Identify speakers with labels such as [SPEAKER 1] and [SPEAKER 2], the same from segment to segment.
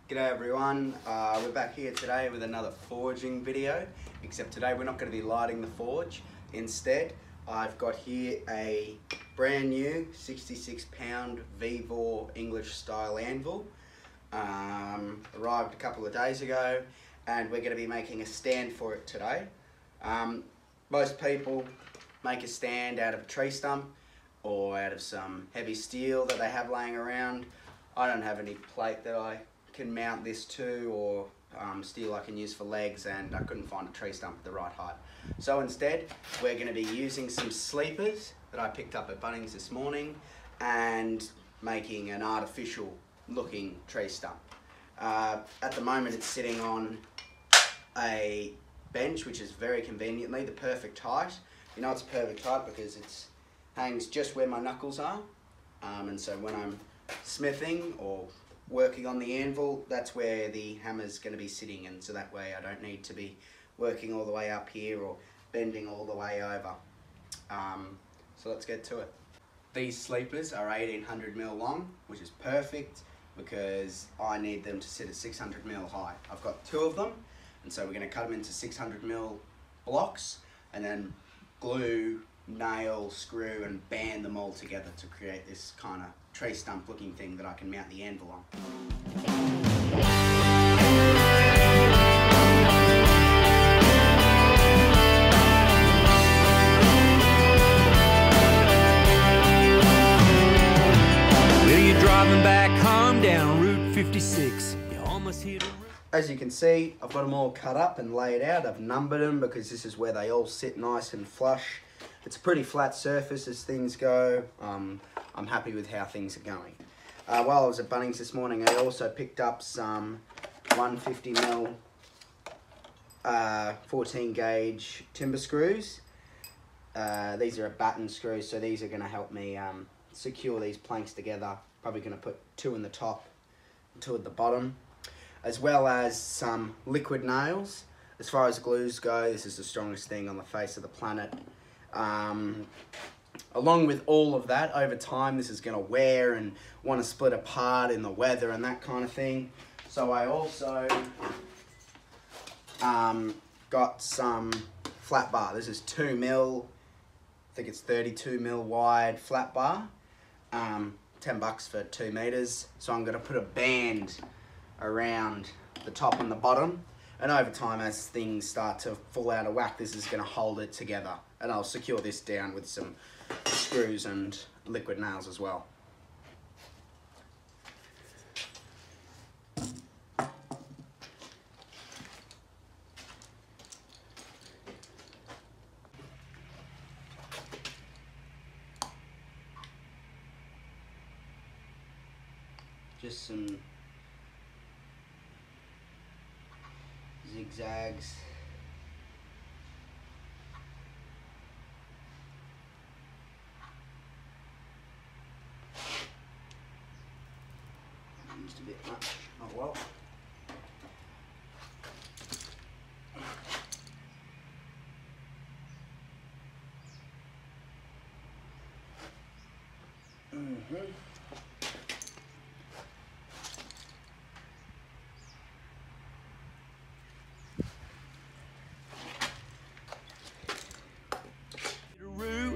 [SPEAKER 1] G'day everyone, we're back here today with another forging video, except today we're not going to be lighting the forge. Instead, I've got here a brand new 66 pound Vevor English style anvil. Arrived a couple of days ago and we're going to be making a stand for it today. Most people make a stand out of a tree stump or out of some heavy steel that they have laying around. I don't have any plate that I can mount this to, or steel I can use for legs, and I couldn't find a tree stump at the right height. So instead we're going to be using some sleepers that I picked up at Bunnings this morning and making an artificial looking tree stump. At the moment it's sitting on a bench which is very conveniently the perfect height. You know it's perfect height because it hangs just where my knuckles are, and so when I'm smithing or working on the anvil, that's where the hammer's going to be sitting, and so that way I don't need to be working all the way up here or bending all the way over. So let's get to it. These sleepers are 1800mm long, which is perfect because I need them to sit at 600mm high. I've got two of them, and so we're going to cut them into 600mm blocks and then glue, nail, screw and band them all together to create this kind of tree stump looking thing that I can mount the anvil on.
[SPEAKER 2] Well, you're driving back home down Route 56. You almost hit a...
[SPEAKER 1] As you can see, I've got them all cut up and laid out. I've numbered them because this is where they all sit nice and flush. It's a pretty flat surface as things go. I'm happy with how things are going. While I was at Bunnings this morning, I also picked up some 150mm 14 gauge timber screws. These are a batten screw, so these are going to help me secure these planks together. Probably going to put two in the top, two at the bottom, as well as some liquid nails. As far as glues go, this is the strongest thing on the face of the planet. Along with all of that, over time this is going to wear and want to split apart in the weather and that kind of thing. So I also got some flat bar. This is 2mm, I think it's 32mm wide flat bar, $10 for 2 meters. So I'm going to put a band around the top and the bottom, and over time as things start to fall out of whack, this is going to hold it together, and I'll secure this down with some screws and liquid nails as well. Just some zigzags. Used a bit much. Oh well.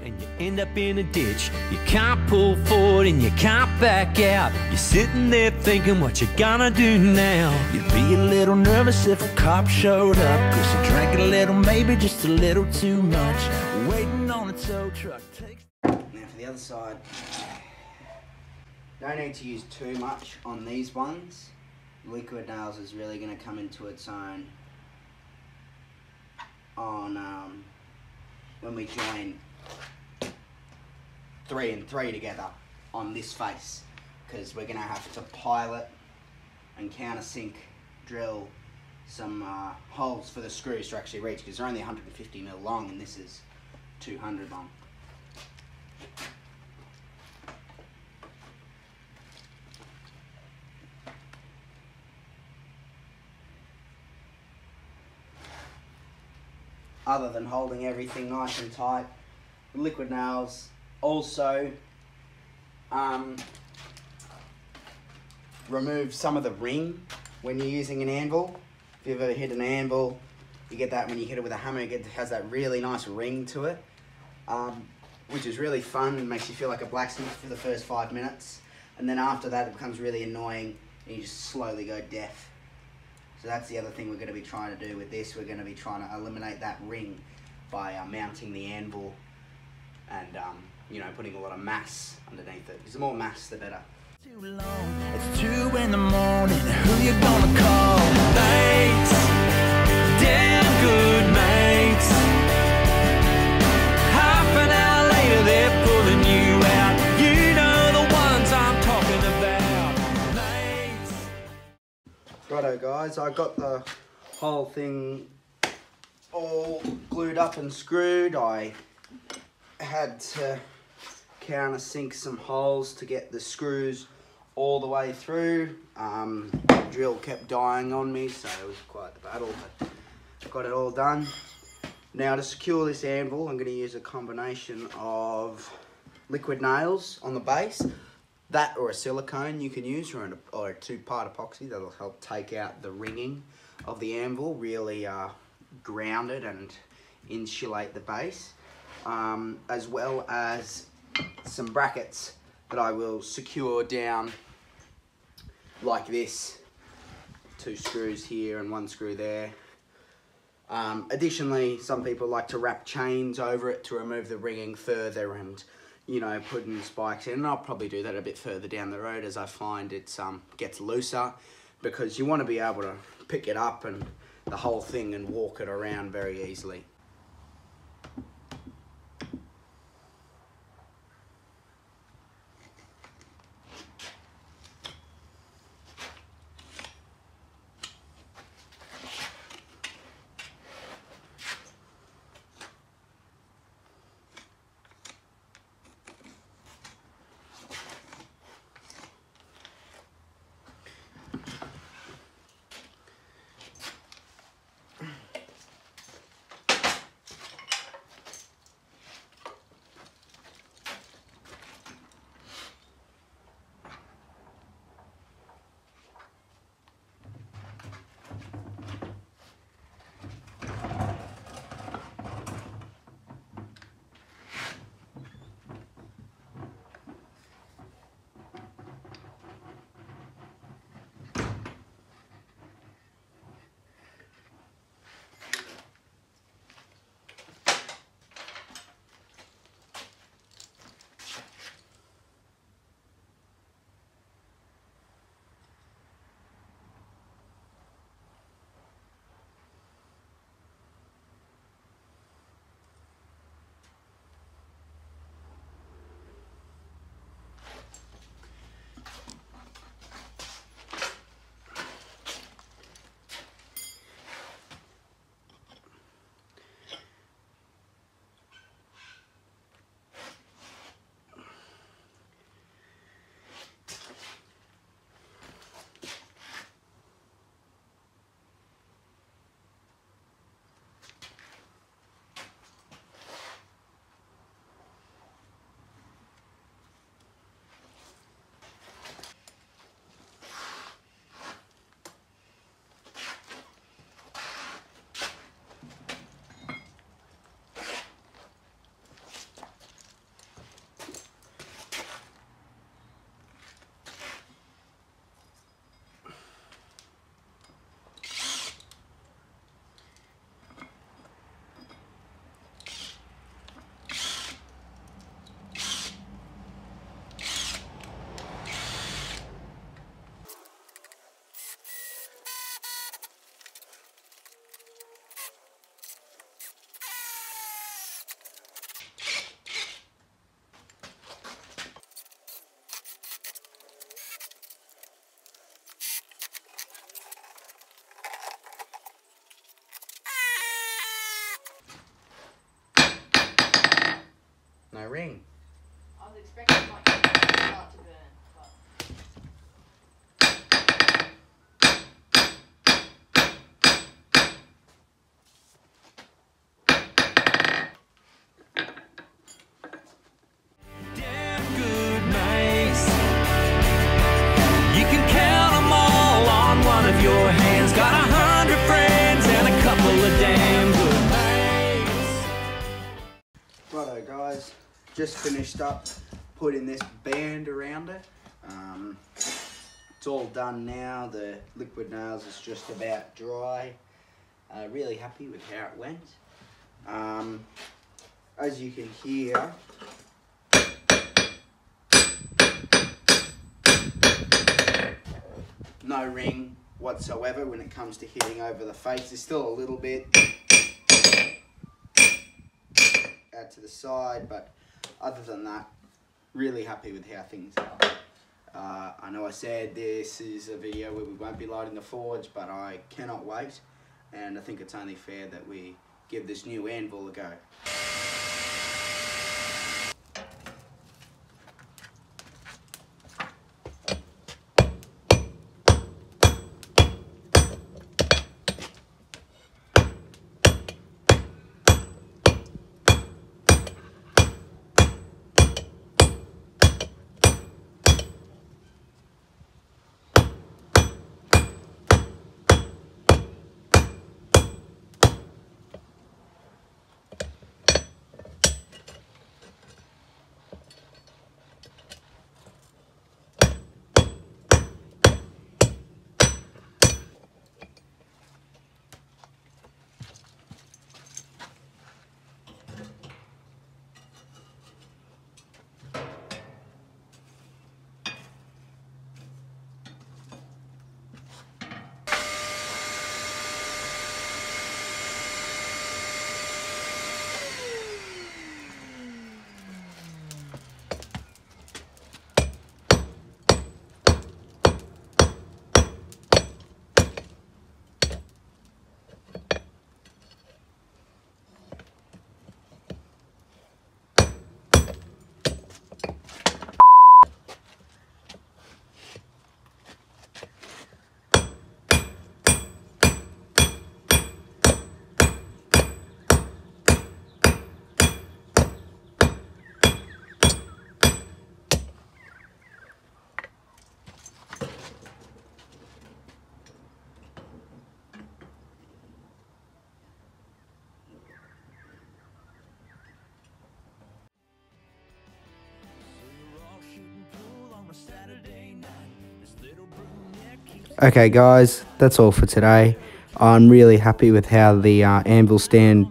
[SPEAKER 2] And you end up in a ditch. You can't pull forward and you can't back out. You're sitting there thinking what you gonna do now. You'd be a little nervous if a cop showed up, cause you drank a little, maybe just a little too much. Waiting on a tow truck takes...
[SPEAKER 1] Now for the other side, don't need to use too much on these ones. Liquid nails is really going to come into its own on when we join 3 and 3 together on this face, because we're going to have to pilot and countersink drill some holes for the screws to actually reach, because they're only 150mm long and this is 200 long. Other than holding everything nice and tight, the liquid nails also remove some of the ring when you're using an anvil, if you've ever hit an anvil, you get that when you hit it with a hammer, it has that really nice ring to it, which is really fun and makes you feel like a blacksmith for the first 5 minutes. And then after that, it becomes really annoying and you just slowly go deaf. So that's the other thing we're going to be trying to do with this. We're going to be trying to eliminate that ring by mounting the anvil and, you know, putting a lot of mass underneath it. Because the more mass, the better.
[SPEAKER 2] Too long. It's 2 in the morning. Who you gonna call? Mates, damn good mates. Half an hour later, they're pulling you out. You know the ones I'm talking about. Mates.
[SPEAKER 1] Righto, guys. I got the whole thing all glued up and screwed. I had to countersink some holes to get the screws all the way through. Drill kept dying on me, so it was quite the battle, but got it all done. Now to secure this anvil, I'm going to use a combination of liquid nails on the base, that or a silicone you can use, or a 2-part epoxy that'll help take out the ringing of the anvil, really ground it and insulate the base, as well as some brackets that I will secure down like this. 2 screws here and 1 screw there. Additionally, some people like to wrap chains over it to remove the ringing further and, you know, put in spikes in. And I'll probably do that a bit further down the road as I find it gets looser, because you want to be able to pick it up and the whole thing and walk it around very easily. just finished up putting this band around it. It's all done now. The liquid nails is just about dry. Really happy with how it went. As you can hear, no ring whatsoever when it comes to hitting over the face. There's still a little bit out to the side, but other than that, really happy with how things are. I know I said this is a video where we won't be lighting the forge, but I cannot wait, and I think it's only fair that we give this new anvil a go.
[SPEAKER 3] Okay guys, that's all for today. I'm really happy with how the anvil stand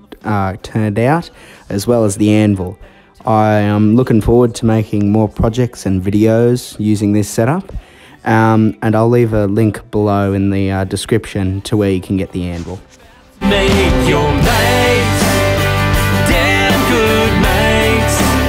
[SPEAKER 3] turned out, as well as the anvil. I am looking forward to making more projects and videos using this setup, and I'll leave a link below in the description to where you can get the anvil.
[SPEAKER 2] Make your